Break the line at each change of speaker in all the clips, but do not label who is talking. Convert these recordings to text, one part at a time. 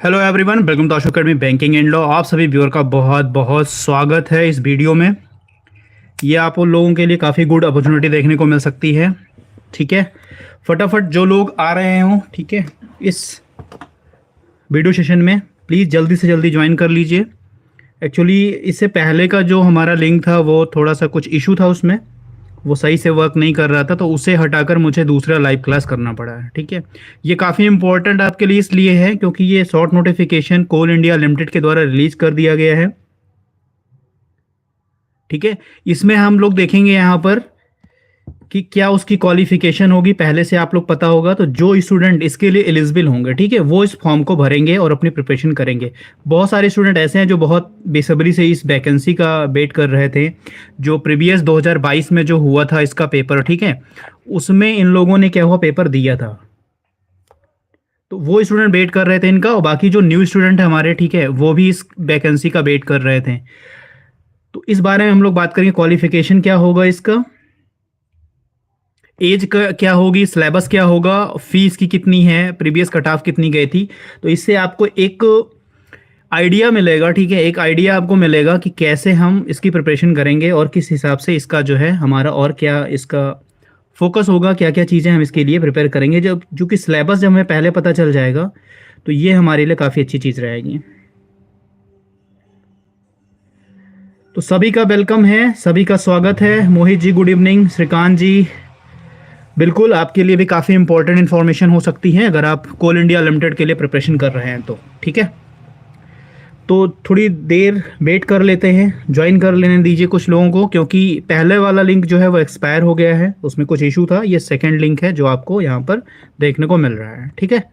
Hello everyone, welcome to Ashok academy banking and law. आप सभी viewer का बहुत बहुत स्वागत है इस वीडियो में। ये आप उन लोगों के लिए काफ़ी गुड अपॉर्चुनिटी देखने को मिल सकती है। ठीक है, फटाफट जो लोग आ रहे हों, ठीक है, इस वीडियो सेशन में प्लीज़ जल्दी से जल्दी ज्वाइन कर लीजिए। एक्चुअली इससे पहले का जो हमारा लिंक था वो थोड़ा सा कुछ इशू था, उसमें वो सही से वर्क नहीं कर रहा था, तो उसे हटाकर मुझे दूसरा लाइव क्लास करना पड़ा है। ठीक है, ये काफ़ी इंपॉर्टेंट आपके लिए इसलिए है क्योंकि ये शॉर्ट नोटिफिकेशन कोल इंडिया लिमिटेड के द्वारा रिलीज कर दिया गया है। ठीक है, इसमें हम लोग देखेंगे यहाँ पर कि क्या उसकी क्वालिफिकेशन होगी, पहले से आप लोग पता होगा। तो जो स्टूडेंट इसके लिए एलिजिबल होंगे, ठीक है, वो इस फॉर्म को भरेंगे और अपनी प्रिपरेशन करेंगे। बहुत सारे स्टूडेंट ऐसे हैं जो बहुत बेसब्री से इस वैकेंसी का वेट कर रहे थे। जो प्रीवियस 2022 में जो हुआ था इसका पेपर, ठीक है, उसमें इन लोगों ने क्या हुआ, पेपर दिया था, तो वो स्टूडेंट वेट कर रहे थे इनका। और बाकी जो न्यू स्टूडेंट है हमारे, ठीक है, वो भी इस वैकेंसी का वेट कर रहे थे। तो इस बारे में हम लोग बात करेंगे, क्वालिफिकेशन क्या होगा इसका, एज का क्या होगी, सिलेबस क्या होगा, फीस की कितनी है, प्रीवियस कट ऑफ कितनी गई थी। तो इससे आपको एक आइडिया मिलेगा, ठीक है, एक आइडिया आपको मिलेगा कि कैसे हम इसकी प्रिपरेशन करेंगे और किस हिसाब से इसका जो है हमारा और क्या इसका फोकस होगा, क्या क्या चीज़ें हम इसके लिए प्रिपेयर करेंगे। जब जो कि सिलेबस जब हमें पहले पता चल जाएगा तो ये हमारे लिए काफ़ी अच्छी चीज़ रहेगी। तो सभी का वेलकम है, सभी का स्वागत है। मोहित जी गुड इवनिंग, श्रीकांत जी बिल्कुल आपके लिए भी काफ़ी इंपॉर्टेंट इन्फॉर्मेशन हो सकती है अगर आप कोल इंडिया लिमिटेड के लिए प्रिपरेशन कर रहे हैं तो। ठीक है, तो थोड़ी देर वेट कर लेते हैं, ज्वाइन कर लेने दीजिए कुछ लोगों को, क्योंकि पहले वाला लिंक जो है वो एक्सपायर हो गया है, उसमें कुछ इशू था। ये सेकंड लिंक है जो आपको यहाँ पर देखने को मिल रहा है। ठीक है,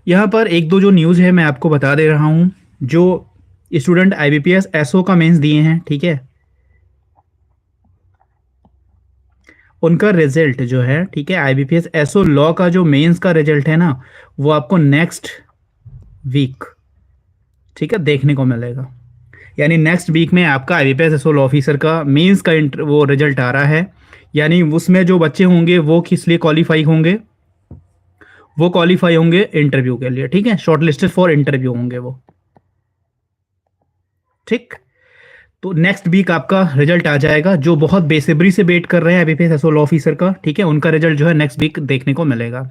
यहाँ पर एक दो जो न्यूज़ है मैं आपको बता दे रहा हूँ। जो स्टूडेंट आईबीपीएस एसओ का मेंस दिए हैं, ठीक है, उनका रिजल्ट जो है, ठीक है, आईबीपीएस एसओ लॉ का जो मेंस का रिजल्ट है ना, वो आपको नेक्स्ट वीक, ठीक है, देखने को मिलेगा। यानी नेक्स्ट वीक में आपका आईबीपीएस एसओ लॉ ऑफिसर का मेंस का वो रिजल्ट आ रहा है। यानी उसमें जो बच्चे होंगे वो किस लिए क्वालिफाई होंगे, वो क्वालिफाई होंगे इंटरव्यू के लिए। ठीक है, शॉर्ट लिस्टेड फॉर इंटरव्यू होंगे वो। ठीक, तो नेक्स्ट वीक आपका रिजल्ट आ जाएगा। जो बहुत बेसब्री से वेट कर रहे हैं आईबीपीएस एसओ लॉ ऑफिसर का, ठीक है, उनका रिजल्ट जो है नेक्स्ट वीक देखने को मिलेगा।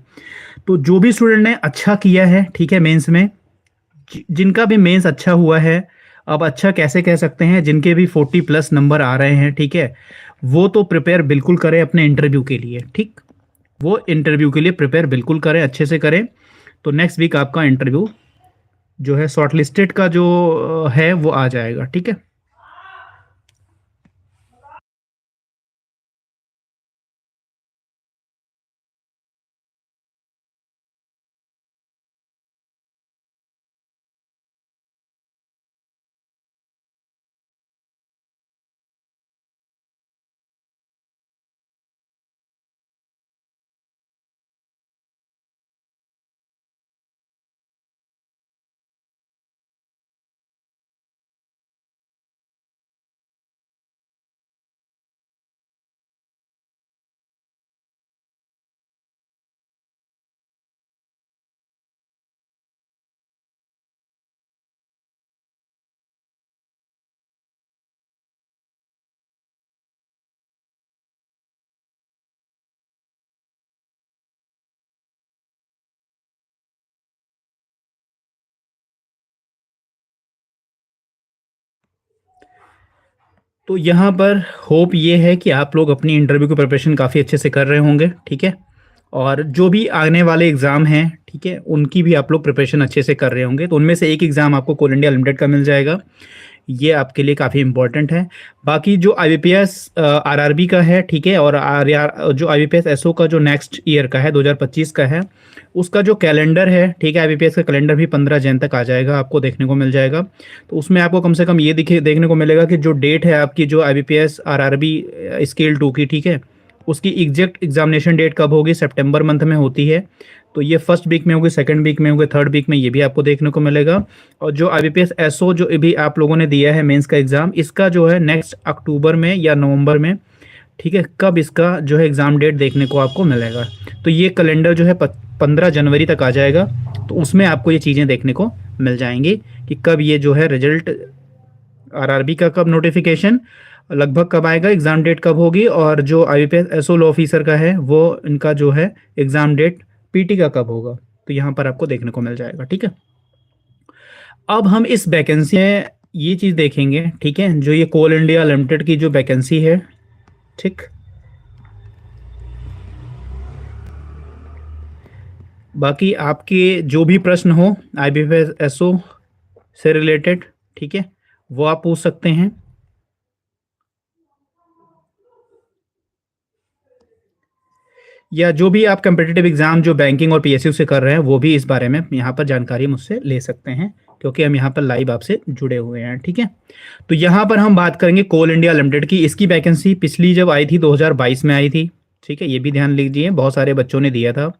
तो जो भी स्टूडेंट ने अच्छा किया है, ठीक है, मेंस में, जिनका भी मेंस अच्छा हुआ है, अब अच्छा कैसे कह सकते हैं, जिनके भी 40 प्लस नंबर आ रहे हैं, ठीक है, वो तो प्रिपेयर बिल्कुल करें अपने इंटरव्यू के लिए। ठीक, वो इंटरव्यू के लिए प्रिपेयर बिल्कुल करें, अच्छे से करें। तो नेक्स्ट वीक आपका इंटरव्यू जो है शॉर्ट लिस्टेड का जो है वो आ जाएगा। ठीक है, तो यहाँ पर होप ये है कि आप लोग अपनी इंटरव्यू की प्रिपरेशन काफ़ी अच्छे से कर रहे होंगे। ठीक है, और जो भी आने वाले एग्ज़ाम हैं, ठीक है, उनकी भी आप लोग प्रिपरेशन अच्छे से कर रहे होंगे। तो उनमें से एक एग्ज़ाम आपको कोल इंडिया लिमिटेड का मिल जाएगा, ये आपके लिए काफ़ी इंपॉर्टेंट है। बाकी जो आईबीपीएस आरआरबी का है, ठीक है, और आर जो आईबीपीएस एसओ का जो नेक्स्ट ईयर का है, 2025 का है, उसका जो कैलेंडर है, ठीक है, आईबीपीएस का कैलेंडर भी 15 जन तक आ जाएगा, आपको देखने को मिल जाएगा। तो उसमें आपको कम से कम ये देखने को मिलेगा कि जो डेट है आपकी, जो आईबीपीएस आरआरबी स्केल 2 की, ठीक है, उसकी एग्जैक्ट एग्जामिनेशन डेट कब होगी, सितंबर मंथ में होती है। तो ये फर्स्ट वीक में होगी, सेकंड वीक में होगी, थर्ड वीक में, ये भी आपको देखने को मिलेगा। और जो आईबीपीएस एसओ जो भी आप लोगों ने दिया है मेंस का एग्ज़ाम, इसका जो है नेक्स्ट अक्टूबर में या नवंबर में, ठीक है, कब इसका जो है एग्ज़ाम डेट देखने को आपको मिलेगा। तो ये कैलेंडर जो है 15 जनवरी तक आ जाएगा, तो उसमें आपको ये चीज़ें देखने को मिल जाएंगी कि कब ये जो है रिजल्ट आरआरबी का कब नोटिफिकेशन लगभग कब आएगा, एग्ज़ाम डेट कब होगी, और जो आईपीएस एसओ लॉ ऑफिसर का है वो इनका जो है एग्ज़ाम डेट पीटी का कब होगा, तो यहाँ पर आपको देखने को मिल जाएगा। ठीक है, अब हम इस वैकेंसी में ये चीज़ देखेंगे, ठीक है, जो ये कोल इंडिया लिमिटेड की जो वैकेंसी है, ठीक, बाकी आपके जो भी प्रश्न हो आईबीपीएस एसओ से रिलेटेड, ठीक है, वो आप पूछ सकते हैं। या जो भी आप कम्पिटिटिव एग्जाम जो बैंकिंग और पीएसयू से कर रहे हैं, वो भी इस बारे में यहाँ पर जानकारी मुझसे ले सकते हैं, क्योंकि हम यहाँ पर लाइव आपसे जुड़े हुए हैं। ठीक है, तो यहाँ पर हम बात करेंगे कोल इंडिया लिमिटेड की। इसकी वैकेंसी पिछली जब आई थी 2022 में आई थी, ठीक है, ये भी ध्यान लीजिए, बहुत सारे बच्चों ने दिया था,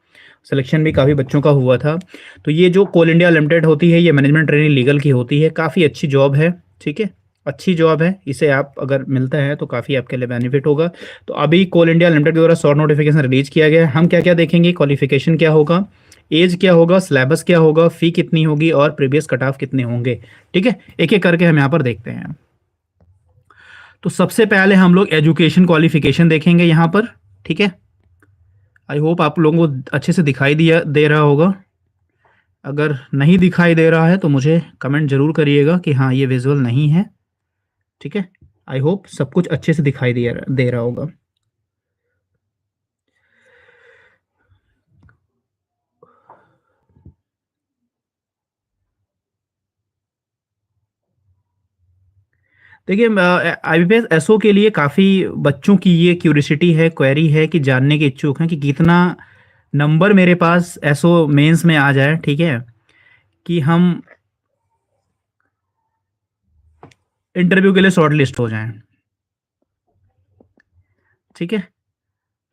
सिलेक्शन भी काफ़ी बच्चों का हुआ था। तो ये जो कोल इंडिया लिमिटेड होती है, ये मैनेजमेंट ट्रेनिंग लीगल की होती है, काफ़ी अच्छी जॉब है। ठीक है, अच्छी जॉब है, इसे आप अगर मिलता है तो काफ़ी आपके लिए बेनिफिट होगा। तो अभी कोल इंडिया लिमिटेड के द्वारा शॉर्ट नोटिफिकेशन रिलीज किया गया है। हम क्या क्या देखेंगे, क्वालिफिकेशन क्या होगा, एज क्या होगा, सिलेबस क्या होगा, फ़ी कितनी होगी और प्रीवियस कट ऑफ कितने होंगे। ठीक है, एक एक करके हम यहाँ पर देखते हैं। तो सबसे पहले हम लोग एजुकेशन क्वालिफिकेशन देखेंगे यहाँ पर। ठीक है, आई होप आप लोगों को अच्छे से दिखाई दे रहा होगा। अगर नहीं दिखाई दे रहा है तो मुझे कमेंट ज़रूर करिएगा कि हाँ ये विजुअल नहीं है। ठीक है, आई होप सब कुछ अच्छे से दिखाई दे रहा होगा। देखिए, आईबीपीएस एसओ के लिए काफ़ी बच्चों की ये क्यूरियोसिटी है, क्वेरी है कि जानने के इच्छुक हैं कि कितना नंबर मेरे पास एसओ मेंस में आ जाए, ठीक है, कि हम इंटरव्यू के लिए शॉर्ट लिस्ट हो जाएं। ठीक है,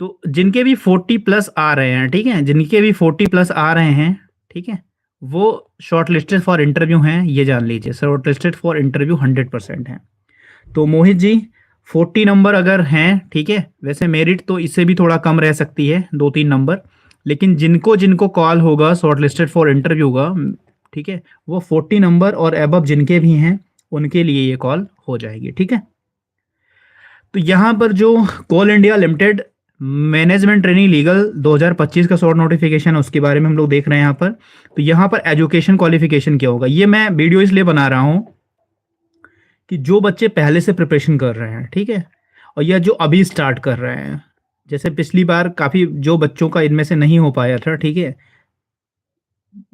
तो जिनके भी 40 प्लस आ रहे हैं, ठीक है, जिनके भी 40 प्लस आ रहे हैं, ठीक है, वो शॉर्ट लिस्टेड फॉर इंटरव्यू हैं, ये जान लीजिए, शॉर्ट लिस्टेड फॉर इंटरव्यू 100% हैं। तो मोहित जी 40 नंबर अगर हैं, ठीक है, वैसे मेरिट तो इससे भी थोड़ा कम रह सकती है, 2-3 नंबर, लेकिन जिनको जिनको कॉल होगा शॉर्ट लिस्टेड फॉर इंटरव्यू का, ठीक है, वो 40 नंबर और एबव जिनके भी हैं उनके लिए ये कॉल हो जाएगी। ठीक है, तो यहाँ पर जो Coal India Limited management training legal 2025 का शॉर्ट नोटिफिकेशन है, उसके बारे में हम लोग देख रहे हैं यहाँ पर। तो यहाँ पर एजुकेशन क्वालिफिकेशन क्या होगा, ये मैं वीडियो इसलिए बना रहा हूँ कि जो बच्चे पहले से प्रिपरेशन कर रहे हैं, ठीक है, और या जो अभी स्टार्ट कर रहे हैं, जैसे पिछली बार काफ़ी जो बच्चों का इनमें से नहीं हो पाया था, ठीक है,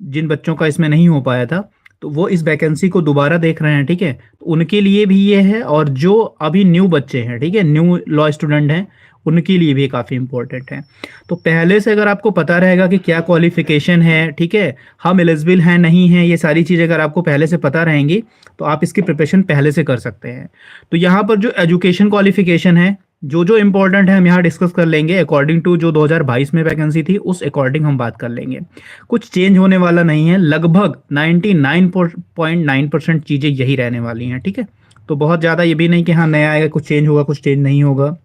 जिन बच्चों का इसमें नहीं हो पाया था, तो वो इस वैकेंसी को दोबारा देख रहे हैं। ठीक है, तो उनके लिए भी ये है, और जो अभी न्यू बच्चे हैं, ठीक है, न्यू लॉ स्टूडेंट हैं, उनके लिए भी काफ़ी इंपॉर्टेंट है। तो पहले से अगर आपको पता रहेगा कि क्या क्वालिफिकेशन है, ठीक है, हम एलिजिबल हैं नहीं हैं, ये सारी चीज़ें अगर आपको पहले से पता रहेंगी तो आप इसकी प्रिपरेशन पहले से कर सकते हैं। तो यहाँ पर जो एजुकेशन क्वालिफिकेशन है, जो जो इम्पोर्टेंट है हम यहाँ डिस्कस कर लेंगे अकॉर्डिंग टू जो 2022 में वैकेंसी थी, उस अकॉर्डिंग हम बात कर लेंगे। कुछ चेंज होने वाला नहीं है, लगभग 99.9% चीज़ें यही रहने वाली हैं। ठीक है, तो बहुत ज़्यादा ये भी नहीं कि हाँ नया आएगा कुछ चेंज होगा कुछ चेंज नहीं होगा।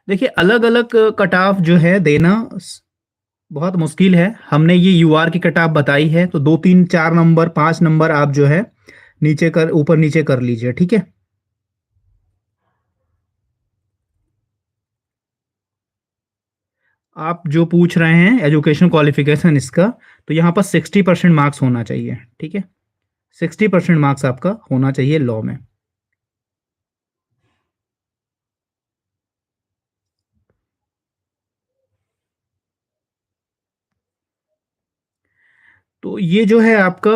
देखिए, अलग अलग कट ऑफ जो है देना बहुत मुश्किल है। हमने ये यूआर की कट ऑफ बताई है, तो 2, 3, 4 नंबर 5 नंबर आप जो है नीचे कर ऊपर नीचे कर लीजिए। ठीक है, आप जो पूछ रहे हैं एजुकेशन क्वालिफिकेशन इसका, तो यहाँ पर 60% मार्क्स होना चाहिए। ठीक है, 60% मार्क्स आपका होना चाहिए लॉ में। तो ये जो है आपका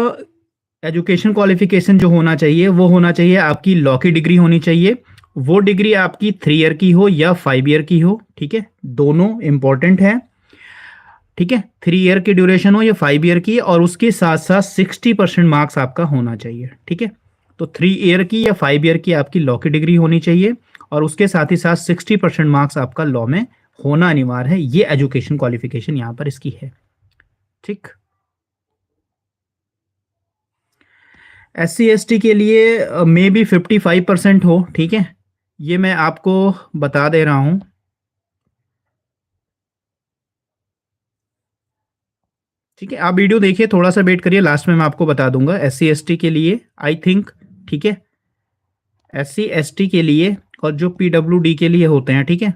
एजुकेशन क्वालिफिकेशन जो होना चाहिए, वो होना चाहिए आपकी लॉ की डिग्री होनी चाहिए। वो डिग्री आपकी 3 ईयर की हो या 5 ईयर की हो, ठीक है, दोनों इंपॉर्टेंट है। ठीक है, 3 ईयर की ड्यूरेशन हो या 5 ईयर की, और उसके साथ साथ 60% मार्क्स आपका होना चाहिए। ठीक है, तो 3 ईयर की या 5 ईयर की आपकी लॉ की डिग्री होनी चाहिए और उसके साथ ही साथ 60% मार्क्स आपका लॉ में होना अनिवार्य है। ये एजुकेशन क्वालिफिकेशन यहाँ पर इसकी है। ठीक, SC ST के लिए मे बी 55% हो। ठीक है, ये मैं आपको बता दे रहा हूं। ठीक है, आप वीडियो देखिए, थोड़ा सा वेट करिए, लास्ट में मैं आपको बता दूंगा। SC ST के लिए आई थिंक, ठीक है, SC ST के लिए और जो PWD के लिए होते हैं, ठीक है,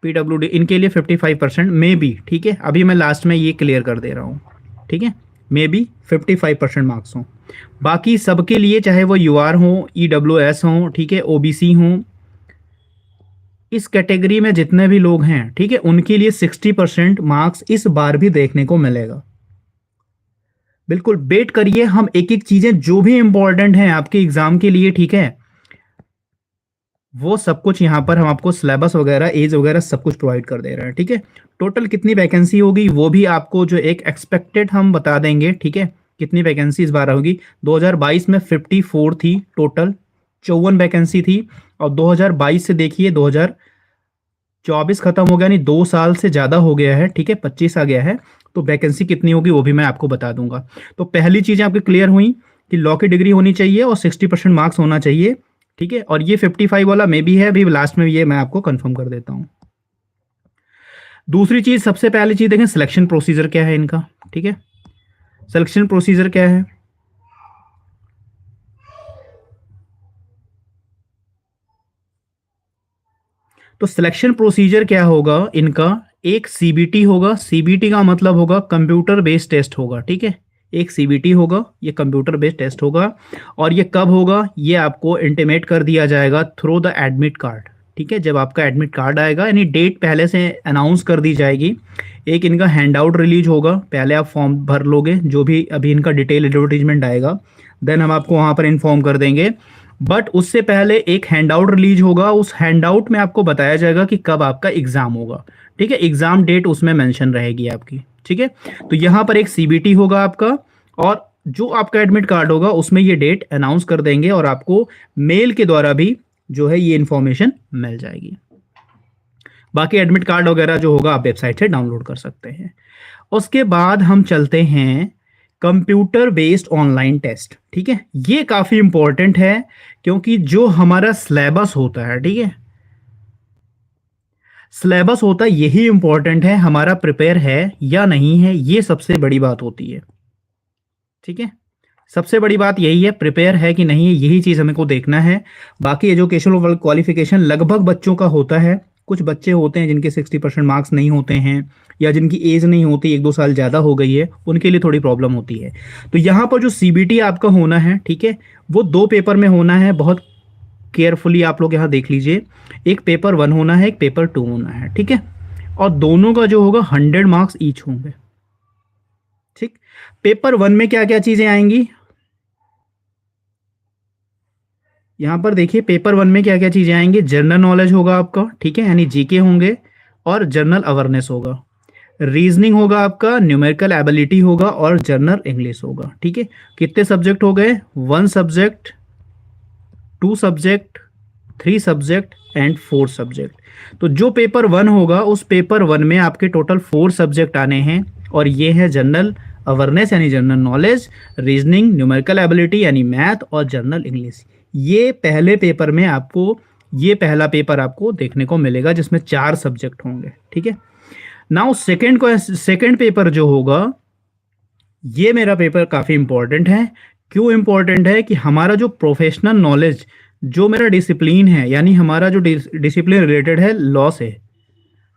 PWD इनके लिए 55% मे बी। ठीक है, अभी मैं लास्ट में ये क्लियर कर दे रहा हूँ। ठीक है, मे बी 55% मार्क्स हों। बाकी सबके लिए, चाहे वो UR हो, EWS हो, ठीक है, OBC हो, इस कैटेगरी में जितने भी लोग हैं, ठीक है, उनके लिए 60% मार्क्स इस बार भी देखने को मिलेगा। बिल्कुल वेट करिए, हम एक एक चीजें जो भी इंपॉर्टेंट हैं आपके एग्जाम के लिए, ठीक है, वो सब कुछ यहाँ पर हम आपको सिलेबस वगैरह, एज वगैरह सब कुछ प्रोवाइड कर दे रहे हैं। ठीक है, टोटल कितनी वैकेंसी होगी वो भी आपको जो एक एक्सपेक्टेड हम बता देंगे। ठीक है, कितनी वैकेंसी इस बार होगी। 2022 में 54 थी टोटल, 54 वैकेंसी थी। और 2022 से देखिए 2024 खत्म हो गया, नहीं 2 साल से ज़्यादा हो गया है। ठीक है, 25 आ गया है, तो वैकेंसी कितनी होगी वो भी मैं आपको बता दूंगा। तो पहली चीज़ें आपकी क्लियर हुई कि लॉ की डिग्री होनी चाहिए और 60% मार्क्स होना चाहिए। ठीक है, और ये 55 वाला मे भी है, अभी लास्ट में ये मैं आपको कंफर्म कर देता हूं। दूसरी चीज, सबसे पहली चीज देखें, सिलेक्शन प्रोसीजर क्या है इनका। ठीक है, सिलेक्शन प्रोसीजर क्या है। तो सिलेक्शन प्रोसीजर क्या होगा इनका, एक CBT होगा। CBT का मतलब होगा कंप्यूटर बेस्ड टेस्ट होगा। ठीक है, एक CBT होगा, ये कंप्यूटर बेस्ड टेस्ट होगा। और ये कब होगा, ये आपको इंटीमेट कर दिया जाएगा थ्रू द एडमिट कार्ड। ठीक है, जब आपका एडमिट कार्ड आएगा, यानी डेट पहले से अनाउंस कर दी जाएगी। एक इनका हैंड आउट रिलीज होगा, पहले आप फॉर्म भर लोगे, जो भी अभी इनका डिटेल एडवर्टीजमेंट आएगा, देन हम आपको वहाँ पर इन्फॉर्म कर देंगे। बट उससे पहले एक हैंड आउट रिलीज होगा, उस हैंड आउट में आपको बताया जाएगा कि कब आपका एग्जाम होगा। ठीक है, एग्जाम डेट उसमें मेंशन रहेगी आपकी। ठीक है, तो यहाँ पर एक CBT होगा आपका, और जो आपका एडमिट कार्ड होगा उसमें ये डेट अनाउंस कर देंगे और आपको मेल के द्वारा भी जो है ये इंफॉर्मेशन मिल जाएगी। बाकी एडमिट कार्ड वगैरह जो होगा आप वेबसाइट से डाउनलोड कर सकते हैं। उसके बाद हम चलते हैं कंप्यूटर बेस्ड ऑनलाइन टेस्ट। ठीक है, ये काफी इंपॉर्टेंट है, क्योंकि जो हमारा सिलेबस होता है, ठीक है, सिलेबस होता है यही इंपॉर्टेंट है, हमारा प्रिपेयर है या नहीं है, ये सबसे बड़ी बात होती है। ठीक है, सबसे बड़ी बात यही है, प्रिपेयर है कि नहीं है, यही चीज हमें को देखना है। बाकी एजुकेशनल क्वालिफिकेशन लगभग बच्चों का होता है। कुछ बच्चे होते हैं जिनके 60% मार्क्स नहीं होते हैं, या जिनकी एज नहीं होती, 1-2 साल ज़्यादा हो गई है, उनके लिए थोड़ी प्रॉब्लम होती है। तो यहाँ पर जो CBT आपका होना है, ठीक है, वो 2 पेपर में होना है। बहुत केयरफुली आप लोग यहाँ देख लीजिए, एक पेपर 1 होना है, एक पेपर 2 होना है। ठीक है, और दोनों का जो होगा 100 मार्क्स ईच होंगे। ठीक, पेपर 1 में क्या क्या चीज़ें आएंगी, यहाँ पर देखिए, पेपर 1 में क्या क्या चीज़ें आएंगी। जनरल नॉलेज होगा आपका, ठीक है, यानी GK होंगे, और जनरल अवेयरनेस होगा। रीजनिंग होगा आपका, न्यूमेरिकल एबिलिटी होगा, और जनरल इंग्लिश होगा। ठीक है, कितने सब्जेक्ट हो गए, 1 subject, 2 subject, 3 subject and 4 subject. तो जो पेपर 1 होगा, उस पेपर 1 में आपके टोटल 4 सब्जेक्ट आने हैं, और ये है जनरल अवेयरनेस यानी general knowledge, reasoning, numerical ability यानी मैथ, और जनरल इंग्लिश। ये पहले पेपर में आपको, ये पहला पेपर आपको देखने को मिलेगा जिसमें 4 सब्जेक्ट होंगे। ठीक है, नाउ सेकेंड पेपर जो होगा, ये मेरा पेपर काफ़ी इंपॉर्टेंट है। क्यों इंपॉर्टेंट है, कि हमारा जो प्रोफेशनल नॉलेज, जो मेरा डिसिप्लिन है, यानी हमारा जो डिसिप्लिन रिलेटेड है लॉ से,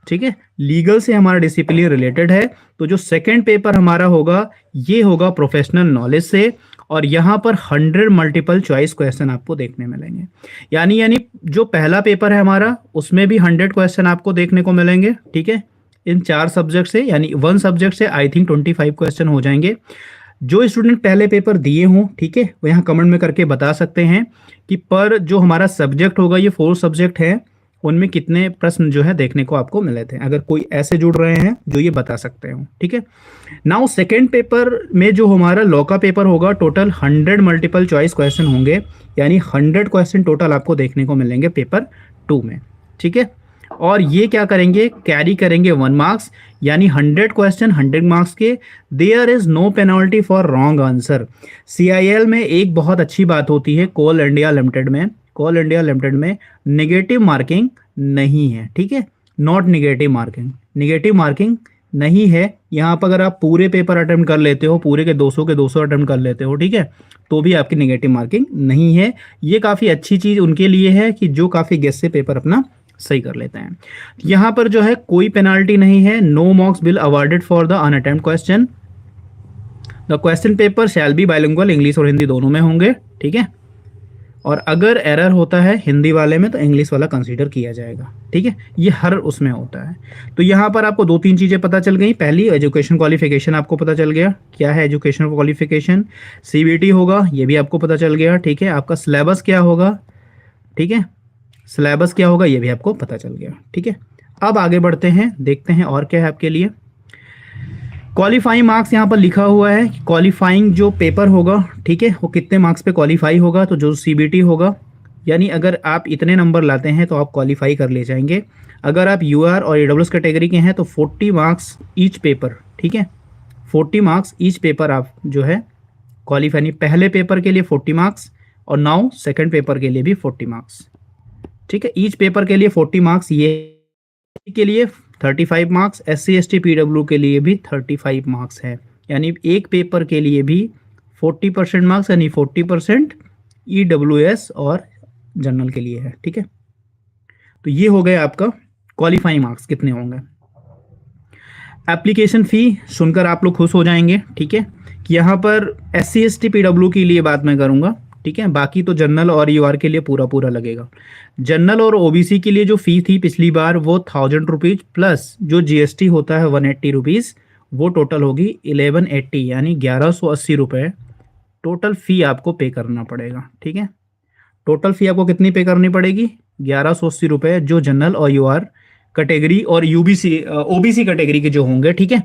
ठीक है, लीगल से हमारा डिसिप्लिन रिलेटेड है। तो जो सेकंड पेपर हमारा होगा, ये होगा प्रोफेशनल नॉलेज से, और यहाँ पर 100 मल्टीपल चॉइस क्वेश्चन आपको देखने मिलेंगे। यानी जो पहला पेपर है हमारा, उसमें भी 100 क्वेश्चन आपको देखने को मिलेंगे। ठीक है, इन 4 सब्जेक्ट से, यानी 1 सब्जेक्ट से आई थिंक 25 क्वेश्चन हो जाएंगे। जो स्टूडेंट पहले पेपर दिए हों, ठीक है, वो यहाँ कमेंट में करके बता सकते हैं कि पर जो हमारा सब्जेक्ट होगा, ये 4 सब्जेक्ट है, उनमें कितने प्रश्न जो है देखने को आपको मिले थे, अगर कोई ऐसे जुड़ रहे हैं जो ये बता सकते हो, ठीक है। नाउ सेकेंड पेपर में जो हमारा लॉ का पेपर होगा, टोटल 100 मल्टीपल चॉइस क्वेश्चन होंगे, यानी 100 क्वेश्चन टोटल आपको देखने को मिलेंगे पेपर 2 में, ठीक है। और ये क्या करेंगे, कैरी करेंगे 1 मार्क्स, यानी 100 क्वेश्चन 100 मार्क्स के। There is no penalty for wrong answer. CIL में एक बहुत अच्छी बात होती है, कोल इंडिया लिमिटेड में, कोल इंडिया लिमिटेड में नेगेटिव मार्किंग नहीं है, ठीक है। Not negative marking, negative marking नहीं है यहाँ पर। अगर आप पूरे पेपर अटेम्प्ट कर लेते हो, पूरे के 200 अटेम्प्ट कर लेते हो, ठीक है, तो भी आपकी नेगेटिव मार्किंग नहीं है। ये काफ़ी अच्छी चीज़ उनके लिए है कि जो काफ़ी गेस से पेपर अपना सही कर लेते हैं। यहाँ पर जो है कोई पेनाल्टी नहीं है। No marks will awarded for the unattempt question. The question paper shall be bilingual, English और हिंदी दोनों में होंगे, ठीक है। और अगर एरर होता है हिंदी वाले में तो इंग्लिश वाला कंसीडर किया जाएगा, ठीक है। ये हर उसमें होता है। तो यहाँ पर आपको 2-3 चीज़ें पता चल गई। पहली, एजुकेशन क्वालिफिकेशन आपको पता चल गया, क्या है एजुकेशन क्वालिफिकेशन। सीबीटी होगा, ये भी आपको पता चल गया, ठीक है। आपका सिलेबस क्या होगा, ठीक है, सिलेबस क्या होगा ये भी आपको पता चल गया, ठीक है। अब आगे बढ़ते हैं, देखते हैं और क्या है आपके लिए। क्वालिफाइंग मार्क्स यहाँ पर लिखा हुआ है कि क्वालिफाइंग जो पेपर होगा, ठीक है, वो कितने मार्क्स पे क्वालिफाई होगा। तो जो सीबीटी होगा, यानी अगर आप इतने नंबर लाते हैं तो आप क्वालिफाई कर ले जाएंगे। अगर आप यूआर और ईडब्ल्यूएस कैटेगरी के हैं तो 40 मार्क्स ईच पेपर, ठीक है, 40 मार्क्स ईच पेपर आप जो है क्वालिफाई, नहीं पहले पेपर के लिए 40 मार्क्स और नाउ सेकेंड पेपर के लिए भी 40 मार्क्स, ठीक है। ईच पेपर के लिए 40 मार्क्स, ये के लिए 35 मार्क्स, SC ST PW के लिए भी 35 मार्क्स है, यानी एक पेपर के लिए भी 40% मार्क्स, यानी 40% EWS और जनरल के लिए है, ठीक है। तो ये हो गया आपका क्वालिफाइंग मार्क्स कितने होंगे। एप्लीकेशन फ़ी सुनकर आप लोग खुश हो जाएंगे, ठीक है, कि यहाँ पर SC ST PW के लिए बात मैं करूँगा, ठीक है। बाकी तो जनरल और यूआर के लिए पूरा पूरा लगेगा। जनरल और ओबीसी के लिए जो फ़ी थी पिछली बार वो 1000 रुपीज़ प्लस जो जीएसटी होता है 180 रुपीज़, वो टोटल होगी 1180, यानी 1180 रुपये टोटल फ़ी आपको पे करना पड़ेगा, ठीक है। टोटल फ़ी आपको कितनी पे करनी पड़ेगी, 1180 रुपये, जो जनरल और यूआर कैटेगरी और यूबीसी ओबीसी कैटेगरी के जो होंगे, ठीक है।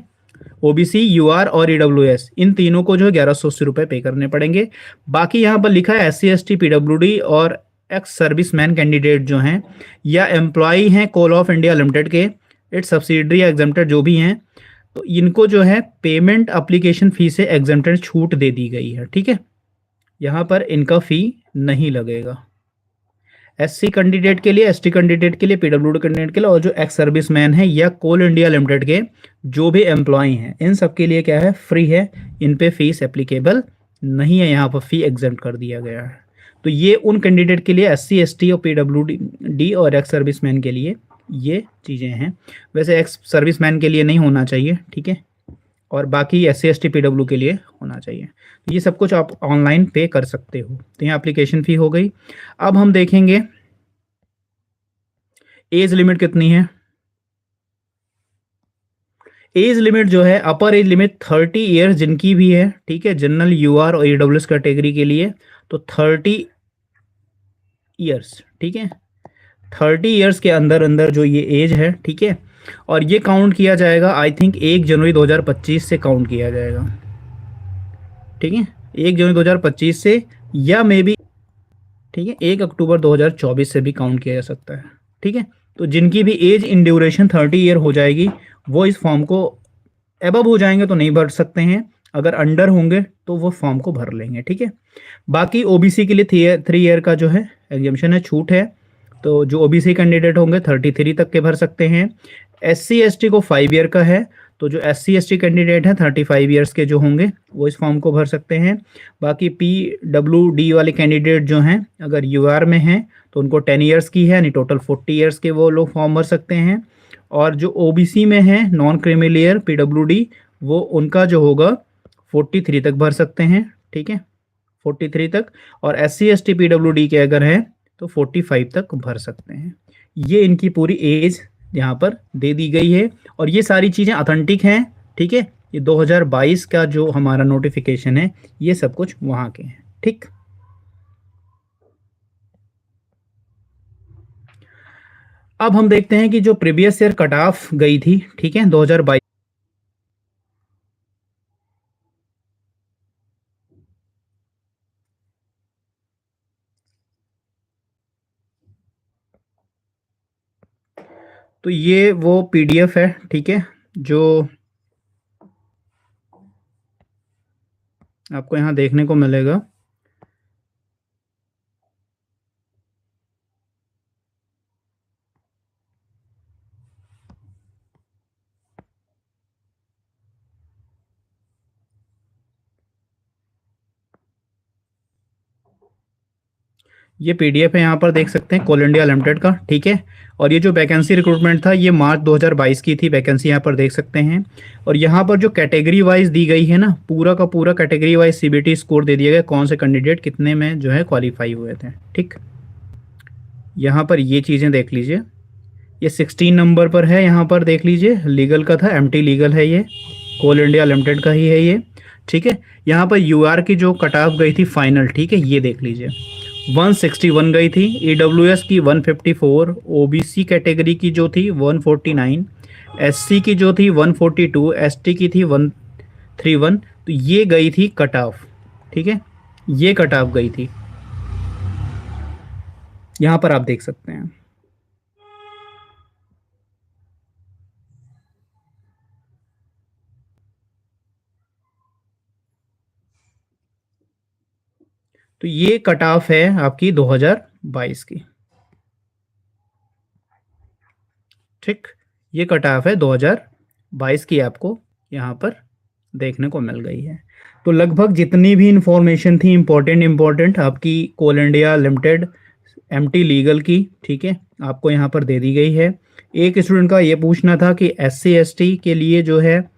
ओबीसी, यूआर और ईडब्ल्यूएस, इन तीनों को जो है 1180 रुपये पे करने पड़ेंगे। बाकी यहाँ पर लिखा है SC ST PWD और एक्स सर्विसमैन कैंडिडेट जो हैं या एम्प्लॉई हैं कोल ऑफ इंडिया लिमिटेड के, इट्स सब्सिडरी या एग्जम्प्टेड जो भी हैं, तो इनको जो है पेमेंट अप्लीकेशन फ़ी से एग्जम्प्टेड छूट दे दी गई है, ठीक है। यहाँ पर इनका फ़ी नहीं लगेगा। SC कैंडिडेट के लिए, ST कैंडिडेट के लिए, PWD कैंडिडेट के लिए और जो एक्स सर्विसमैन है या कोल इंडिया लिमिटेड के जो भी एम्प्लॉय हैं, इन सब के लिए क्या है, फ्री है। इन पे फीस एप्लीकेबल नहीं है, यहाँ पर फ़ी एग्जम्प्ट कर दिया गया है। तो ये उन कैंडिडेट के लिए SC ST और PWD और एक्स सर्विसमैन के लिए ये चीज़ें हैं। वैसे एक्स सर्विसमैन के लिए नहीं होना चाहिए, ठीक है, और बाकी SC ST PW के लिए होना चाहिए। तो ये सब कुछ आप ऑनलाइन पे कर सकते हो। तो यहाँ एप्लीकेशन फ़ी हो गई। अब हम देखेंगे एज लिमिट कितनी है। एज लिमिट जो है, अपर एज लिमिट 30 ईयर्स जिनकी भी है, ठीक है, जनरल, यूआर और ईडब्ल्यूएस कैटेगरी के लिए तो 30 ईयर्स, ठीक है, 30 ईयर्स के अंदर अंदर जो ये एज है, ठीक है। और ये काउंट किया जाएगा आई थिंक 1 जनवरी 2025 से काउंट किया जाएगा, ठीक है, 1 जनवरी 2025 से, या मे बी, ठीक है, 1 अक्टूबर 2024 से भी काउंट किया जा सकता है, ठीक है। तो जिनकी भी एज इन ड्यूरेशन 30 ईयर हो जाएगी वो इस फॉर्म को, एबव हो जाएंगे तो नहीं भर सकते हैं, अगर अंडर होंगे तो वो फॉर्म को भर लेंगे, ठीक है। बाकी ओबीसी के लिए 3 ईयर का जो है एग्जाम्पशन है, छूट है। तो जो ओबीसी कैंडिडेट होंगे 33 तक के भर सकते हैं। SC ST को 5 ईयर का है, तो जो SC ST कैंडिडेट हैं 35 ईयर्स के जो होंगे वो इस फॉर्म को भर सकते हैं। बाकी PWD वाले कैंडिडेट जो हैं अगर यूआर में हैं तो उनको 10 ईयर्स की है, यानी टोटल 40 ईयर्स के वो लोग फॉर्म भर सकते हैं। और जो ओबीसी में है नॉन क्रीमिलियर PWD, वो उनका जो होगा 43 तक भर सकते हैं, ठीक है, 43 तक। और SC ST PWD के अगर हैं तो 45 तक भर सकते हैं। ये इनकी पूरी एज यहाँ पर दे दी गई है और ये सारी चीज़ें ऑथेंटिक हैं, ठीक है। ये 2022 का जो हमारा नोटिफिकेशन है ये सब कुछ वहाँ के हैं, ठीक। अब हम देखते हैं कि जो प्रीवियस ईयर कट ऑफ गई थी, ठीक है, 2022, तो ये वो पीडीएफ है, ठीक है, जो आपको यहाँ देखने को मिलेगा। ये पीडीएफ है, यहाँ पर देख सकते हैं, कोल इंडिया लिमिटेड का, ठीक है। और ये जो वैकेंसी रिक्रूटमेंट था ये मार्च 2022 की थी, वैकेंसी यहाँ पर देख सकते हैं। और यहाँ पर जो कैटेगरी वाइज दी गई है ना, पूरा का पूरा कैटेगरी वाइज सीबीटी स्कोर दे दिया गया, कौन से कैंडिडेट कितने में जो है क्वालिफाई हुए थे, ठीक। यहाँ पर ये चीज़ें देख लीजिए, ये 16 नंबर पर है, यहाँ पर देख लीजिए, लीगल का था, एमटी लीगल है, ये कोल इंडिया लिमिटेड का ही है ये, ठीक है। यहाँ पर यूआर की जो कट ऑफ गई थी फाइनल, ठीक है, ये देख लीजिए, 161 गई थी, ईडब्ल्यूएस की 154, ओबीसी कैटेगरी की जो थी 149, एससी की जो थी 142, एसटी की थी 131, तो ये गई थी कट ऑफ, ठीक है, ये कट ऑफ गई थी, यहाँ पर आप देख सकते हैं। तो ये कट ऑफ है आपकी 2022 की, ठीक, ये कट ऑफ है 2022 की, आपको यहाँ पर देखने को मिल गई है। तो लगभग जितनी भी इंफॉर्मेशन थी इम्पोर्टेंट आपकी कोल इंडिया लिमिटेड एमटी लीगल की, ठीक है, आपको यहाँ पर दे दी गई है। एक स्टूडेंट का ये पूछना था कि एससी एसटी के लिए जो है,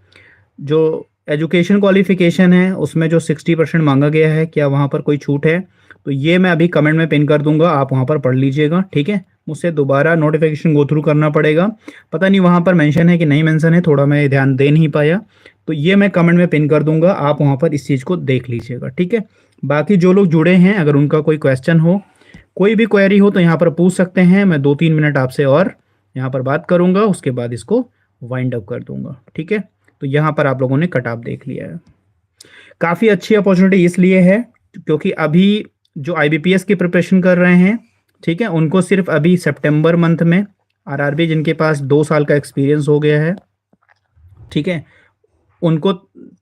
जो एजुकेशन क्वालिफिकेशन है उसमें जो 60% मांगा गया है, क्या वहाँ पर कोई छूट है? तो ये मैं अभी कमेंट में पिन कर दूंगा, आप वहाँ पर पढ़ लीजिएगा, ठीक है। मुझसे दोबारा नोटिफिकेशन गो थ्रू करना पड़ेगा, पता नहीं वहाँ पर मेंशन है कि नहीं मेंशन है, थोड़ा मैं ध्यान दे नहीं पाया, तो ये मैं कमेंट में पिन कर दूंगा, आप वहाँ पर इस चीज़ को देख लीजिएगा, ठीक है। बाकी जो लोग जुड़े हैं, अगर उनका कोई क्वेश्चन हो, कोई भी क्वेरी हो, तो यहाँ पर पूछ सकते हैं, मैं 2-3 मिनट आपसे और यहाँ पर बात करूँगा, उसके बाद इसको वाइंड अप कर दूंगा, ठीक है। तो यहाँ पर आप लोगों ने कट ऑफ देख लिया है। काफ़ी अच्छी अपॉर्चुनिटी इसलिए है क्योंकि अभी जो आईबीपीएस की प्रिपरेशन कर रहे हैं, ठीक है, उनको सिर्फ अभी सितंबर मंथ में आरआरबी जिनके पास 2 साल का एक्सपीरियंस हो गया है, ठीक है, उनको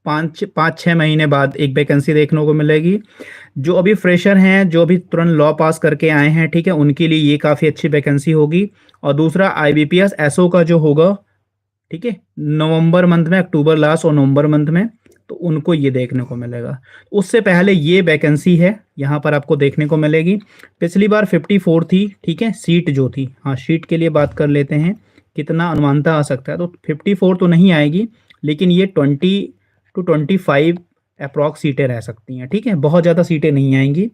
5-6 महीने बाद एक वैकेंसी देखने को मिलेगी। जो अभी फ्रेशर हैं, जो अभी तुरंत लॉ पास करके आए हैं, ठीक है, उनके लिए ये काफ़ी अच्छी वैकेंसी होगी। और दूसरा आईबीपीएस एसओ का जो होगा, ठीक है, नवंबर मंथ में, अक्टूबर लास्ट और नवंबर मंथ में, तो उनको ये देखने को मिलेगा। उससे पहले ये वैकेंसी है, यहाँ पर आपको देखने को मिलेगी। पिछली बार 54 थी, ठीक है, सीट जो थी, हाँ सीट के लिए बात कर लेते हैं, कितना अनुमानता आ सकता है, तो 54 तो नहीं आएगी, लेकिन ये 20-25 अप्रॉक्स सीटें रह सकती हैं, ठीक है, बहुत ज़्यादा सीटें नहीं आएंगी,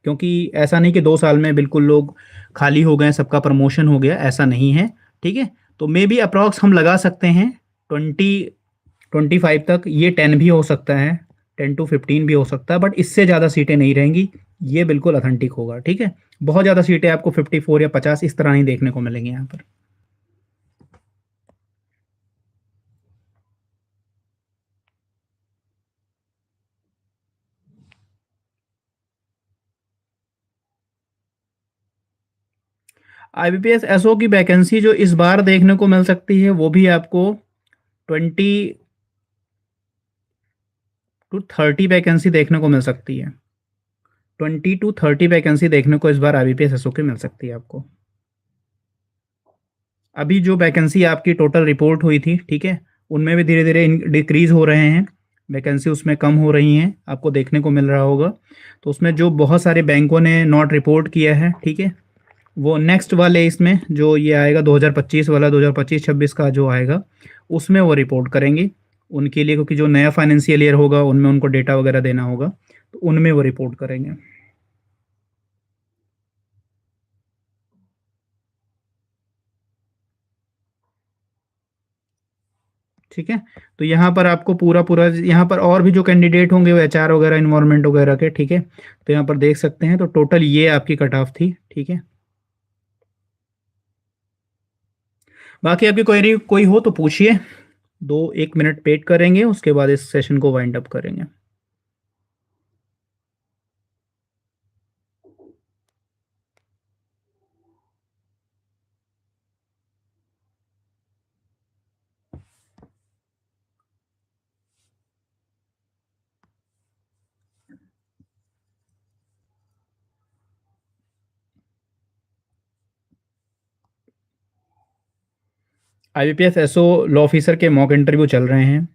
क्योंकि ऐसा नहीं कि 2 साल में बिल्कुल लोग खाली हो गए, सबका प्रमोशन हो गया, ऐसा नहीं है, ठीक है। तो मे बी अप्रॉक्स हम लगा सकते हैं 20-25 तक, ये 10 भी हो सकता है, 10-15 भी हो सकता है, बट इससे ज़्यादा सीटें नहीं रहेंगी, ये बिल्कुल ऑथेंटिक होगा, ठीक है। बहुत ज़्यादा सीटें आपको 54 या 50 इस तरह नहीं देखने को मिलेंगी यहाँ पर। आईबीपीएस एसओ की वैकेंसी जो इस बार देखने को मिल सकती है, वो भी आपको 20-30 वैकेंसी देखने को मिल सकती है, 20-30 वैकेंसी देखने को इस बार आईबीपीएस एसओ की मिल सकती है आपको। अभी जो वैकेंसी आपकी टोटल रिपोर्ट हुई थी, ठीक है, उनमें भी धीरे धीरे डिक्रीज हो रहे हैं, वैकेंसी उसमें कम हो रही हैं, आपको देखने को मिल रहा होगा। तो उसमें जो बहुत सारे बैंकों ने नॉट रिपोर्ट किया है, ठीक है, वो नेक्स्ट वाले इसमें जो ये आएगा 2025 वाला, 2025-26 का जो आएगा, उसमें वो रिपोर्ट करेंगे उनके लिए, क्योंकि जो नया फाइनेंशियल ईयर होगा उनमें उनको डेटा वगैरह देना होगा, तो उनमें वो रिपोर्ट करेंगे, ठीक है। तो यहाँ पर आपको पूरा पूरा, यहाँ पर और भी जो कैंडिडेट होंगे वो एचआर वगैरह, इन्वायरमेंट वगैरह के, ठीक है, तो यहाँ पर देख सकते हैं, तो टोटल ये आपकी कट ऑफ थी, ठीक है। बाकी आपकी क्वेरी कोई हो तो पूछिए, 2-1 मिनट वेट करेंगे, उसके बाद इस सेशन को वाइंड अप करेंगे। आईबीपीएस एसओ लॉ ऑफिसर के मॉक इंटरव्यू चल रहे हैं।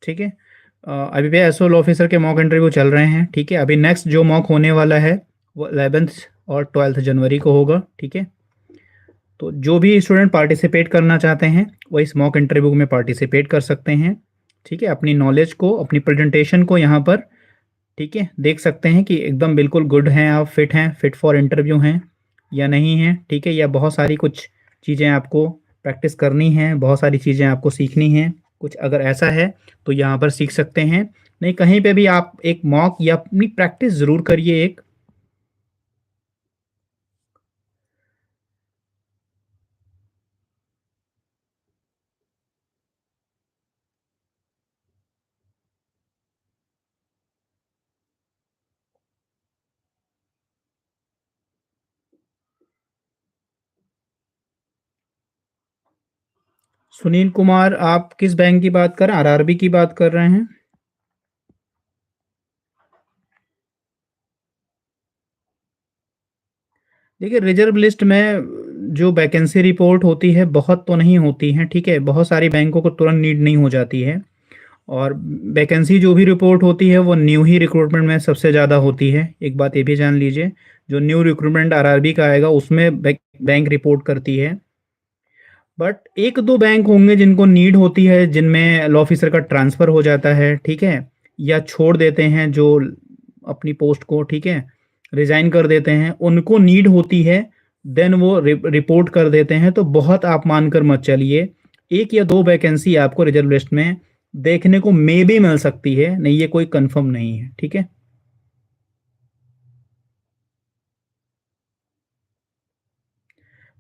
ठीक है, आईबीपीएस एसओ लॉ ऑफिसर के मॉक इंटरव्यू चल रहे हैं। ठीक है, अभी नेक्स्ट जो मॉक होने वाला है वो 11 और 12 जनवरी को होगा। ठीक है, तो जो भी स्टूडेंट पार्टिसिपेट करना चाहते हैं वो इस मॉक इंटरव्यू में पार्टिसिपेट कर सकते हैं। ठीक है, अपनी नॉलेज को, अपनी प्रेजेंटेशन को यहाँ पर, ठीक है, देख सकते हैं कि एकदम बिल्कुल गुड हैं आप, फिट फॉर इंटरव्यू हैं या नहीं हैं। ठीक है, या बहुत सारी कुछ चीज़ें आपको प्रैक्टिस करनी है, बहुत सारी चीज़ें आपको सीखनी हैं, कुछ अगर ऐसा है तो यहाँ पर सीख सकते हैं। नहीं, कहीं पे भी आप एक मॉक या अपनी प्रैक्टिस ज़रूर करिए एक। सुनील कुमार, आप किस बैंक की बात कर रहे हैं? आरआरबी की बात कर रहे हैं? देखिए, रिजर्व लिस्ट में जो वैकेंसी रिपोर्ट होती है बहुत तो नहीं होती है। ठीक है, बहुत सारी बैंकों को तुरंत नीड नहीं हो जाती है, और वैकेंसी जो भी रिपोर्ट होती है वो न्यू ही रिक्रूटमेंट में सबसे ज़्यादा होती है। एक बात ये भी जान लीजिए, जो न्यू रिक्रूटमेंट आरआरबी का आएगा उसमें बैंक रिपोर्ट करती है। बट एक दो बैंक होंगे जिनको नीड होती है, जिनमें लॉ ऑफिसर का ट्रांसफ़र हो जाता है, ठीक है, या छोड़ देते हैं जो अपनी पोस्ट को, ठीक है, रिज़ाइन कर देते हैं, उनको नीड होती है, देन वो रिपोर्ट कर देते हैं। तो बहुत आप मानकर मत चलिए, एक या दो वैकेंसी आपको रिजर्व लिस्ट में देखने को मे भी मिल सकती है, नहीं ये कोई कंफर्म नहीं है। ठीक है,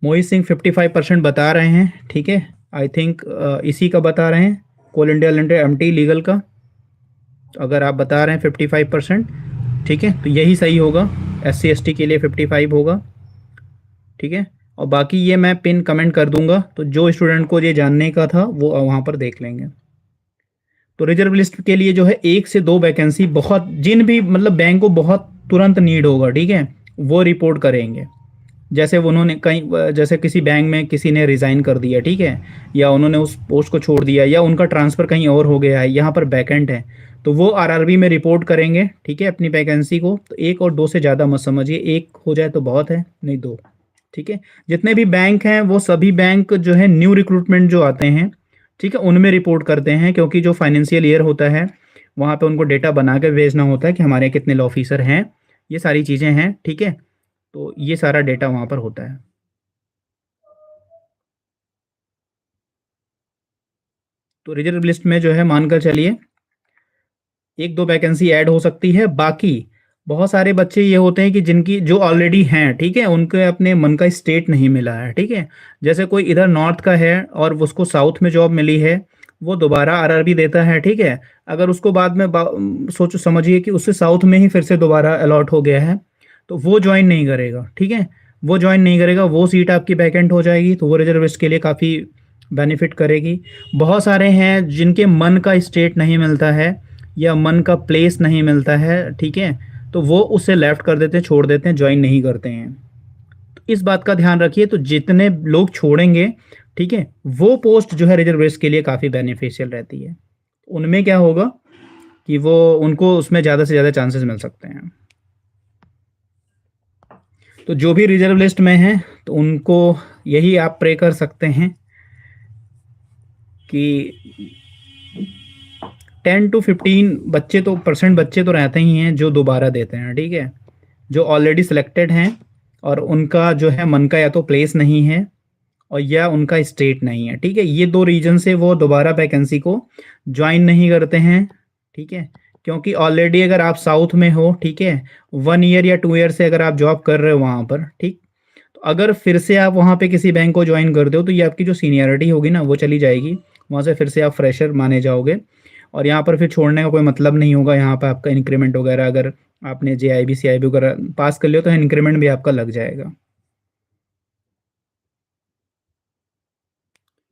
मोहित सिंह 55% बता रहे हैं। ठीक है, आई थिंक इसी का बता रहे हैं, कोल इंडिया लिमिटेड एमटी लीगल का। अगर आप बता रहे हैं 55%, ठीक है, तो यही सही होगा। SC ST के लिए 55 होगा। ठीक है, और बाकी ये मैं पिन कमेंट कर दूंगा, तो जो स्टूडेंट को ये जानने का था वो वहाँ पर देख लेंगे। तो रिजर्व लिस्ट के लिए जो है एक से दो वैकेंसी, बहुत जिन भी मतलब बैंक को बहुत तुरंत नीड होगा, ठीक है, वो रिपोर्ट करेंगे। जैसे उन्होंने कहीं, जैसे किसी बैंक में किसी ने रिज़ाइन कर दिया, ठीक है, या उन्होंने उस पोस्ट को छोड़ दिया, या उनका ट्रांसफ़र कहीं और हो गया है, यहाँ पर वैकेंट है, तो वो आरआरबी में रिपोर्ट करेंगे। ठीक है, अपनी वैकेंसी को। तो एक और दो से ज़्यादा मत समझिए, एक हो जाए तो बहुत है, नहीं दो। ठीक है, जितने भी बैंक हैं वो सभी बैंक जो है न्यू रिक्रूटमेंट जो आते हैं, ठीक है, उनमें रिपोर्ट करते हैं, क्योंकि जो फाइनेंशियल ईयर होता है वहाँ पे उनको डेटा बना कर भेजना होता है कि हमारे यहाँ कितने लॉ ऑफिसर हैं, ये सारी चीज़ें हैं। ठीक है, तो ये सारा डेटा वहाँ पर होता है। तो रिजर्व लिस्ट में जो है मानकर चलिए एक दो वैकेंसी ऐड हो सकती है। बाकी बहुत सारे बच्चे ये होते हैं कि जिनकी जो ऑलरेडी हैं, ठीक है, उनके अपने मन का स्टेट नहीं मिला है। ठीक है, जैसे कोई इधर नॉर्थ का है और उसको साउथ में जॉब मिली है, वो दोबारा आरआरबी देता है। ठीक है, अगर उसको बाद में सोचो समझिए कि उससे साउथ में ही फिर से दोबारा अलॉट हो गया है, तो वो ज्वाइन नहीं करेगा। ठीक है, वो ज्वाइन नहीं करेगा, वो सीट आपकी वैकेंट हो जाएगी, तो वो रिजर्विस्ट के लिए काफ़ी बेनिफिट करेगी। बहुत सारे हैं जिनके मन का स्टेट नहीं मिलता है या मन का प्लेस नहीं मिलता है, ठीक है, तो वो उसे लेफ्ट कर देते हैं, छोड़ देते हैं, ज्वाइन नहीं करते हैं। तो इस बात का ध्यान रखिए। तो जितने लोग छोड़ेंगे, ठीक है, वो पोस्ट जो है रिजर्वेशन के लिए काफ़ी बेनिफिशियल रहती है। उनमें क्या होगा कि वो उनको उसमें ज़्यादा से ज़्यादा चांसेस मिल सकते हैं। तो जो भी रिजर्व लिस्ट में हैं तो उनको यही आप प्रे कर सकते हैं कि 10 to 15 बच्चे तो रहते ही हैं जो दोबारा देते हैं। ठीक है, जो ऑलरेडी सिलेक्टेड हैं और उनका जो है मन का या तो प्लेस नहीं है, और या उनका स्टेट नहीं है, ठीक है। ये 2 रीज़न से वो दोबारा वैकेंसी को जॉइन नहीं करते हैं, ठीक है। क्योंकि ऑलरेडी अगर आप साउथ में हो, ठीक है, 1 ईयर या 2 ईयर से अगर आप जॉब कर रहे हो वहाँ पर, ठीक, तो अगर फिर से आप वहाँ पे किसी बैंक को जॉइन करते हो तो ये आपकी जो सीनियरिटी होगी ना वो चली जाएगी, वहाँ से फिर से आप फ्रेशर माने जाओगे और यहाँ पर फिर छोड़ने का कोई मतलब नहीं होगा। यहाँ पर आपका इंक्रीमेंट वगैरह अगर आपने JIB CIB वगैरह पास कर लिया तो इंक्रीमेंट भी आपका लग जाएगा।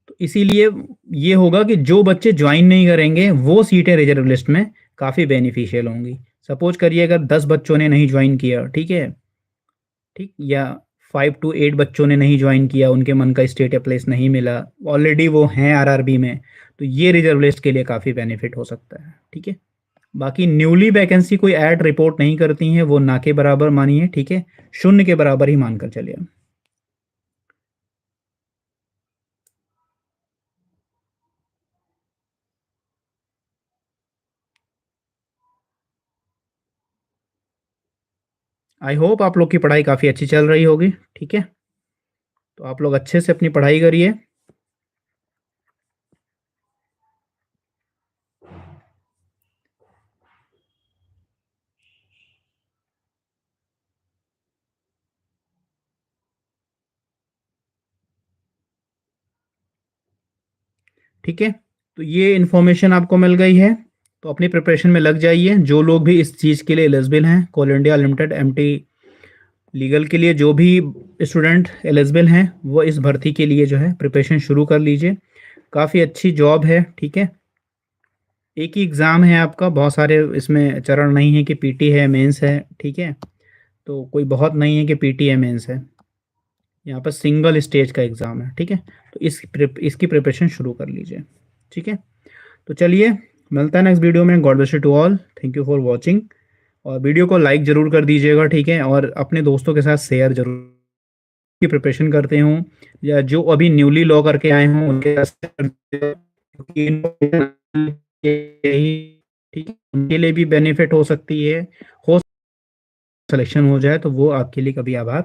तो इसीलिए ये होगा कि जो बच्चे ज्वाइन नहीं करेंगे वो सीटें रिजर्व लिस्ट में काफ़ी बेनिफिशियल होंगी। सपोज करिए अगर 10 बच्चों ने नहीं ज्वाइन किया, ठीक है, ठीक, या 5 to 8 बच्चों ने नहीं ज्वाइन किया, उनके मन का स्टेट या प्लेस नहीं मिला, ऑलरेडी वो हैं RRB में, तो ये रिजर्व लिस्ट के लिए काफ़ी बेनिफिट हो सकता है, ठीक है। बाकी न्यूली वैकेंसी कोई ऐड रिपोर्ट नहीं करती हैं, वो ना के बराबर मानिए, ठीक है, शून्य के बराबर ही मानकर चलिए। आई होप आप लोग की पढ़ाई काफ़ी अच्छी चल रही होगी, ठीक है। तो आप लोग अच्छे से अपनी पढ़ाई करिए। ठीक है, तो ये इन्फॉर्मेशन आपको मिल गई है, तो अपनी प्रिपरेशन में लग जाइए। जो लोग भी इस चीज़ के लिए एलिजिबल हैं, कोल इंडिया लिमिटेड MT लीगल के लिए जो भी स्टूडेंट एलिजिबल हैं वो इस भर्ती के लिए जो है प्रिपरेशन शुरू कर लीजिए। काफ़ी अच्छी जॉब है, ठीक है। एक ही एग्ज़ाम है आपका, बहुत सारे इसमें चरण नहीं है कि PT है मेंस है, ठीक है। तो कोई बहुत नहीं है कि PT है मेंस है, यहाँ पर सिंगल स्टेज का एग्ज़ाम है, ठीक है। तो इसकी प्रिपरेशन शुरू कर लीजिए, ठीक है। तो चलिए मिलता है नेक्स्ट वीडियो में। God bless you to all, thank you for watching. और वीडियो को लाइक ज़रूर कर दीजिएगा, ठीक है, और अपने दोस्तों के साथ शेयर जरूर। की प्रिपरेशन करते हों या जो अभी न्यूली लॉ करके आए हों उनके साथ share करिएगा, क्योंकि यही, ठीक है, उनके लिए भी बेनिफिट हो सकती है। हो सिलेक्शन हो जाए तो वो आपके लिए कभी आभार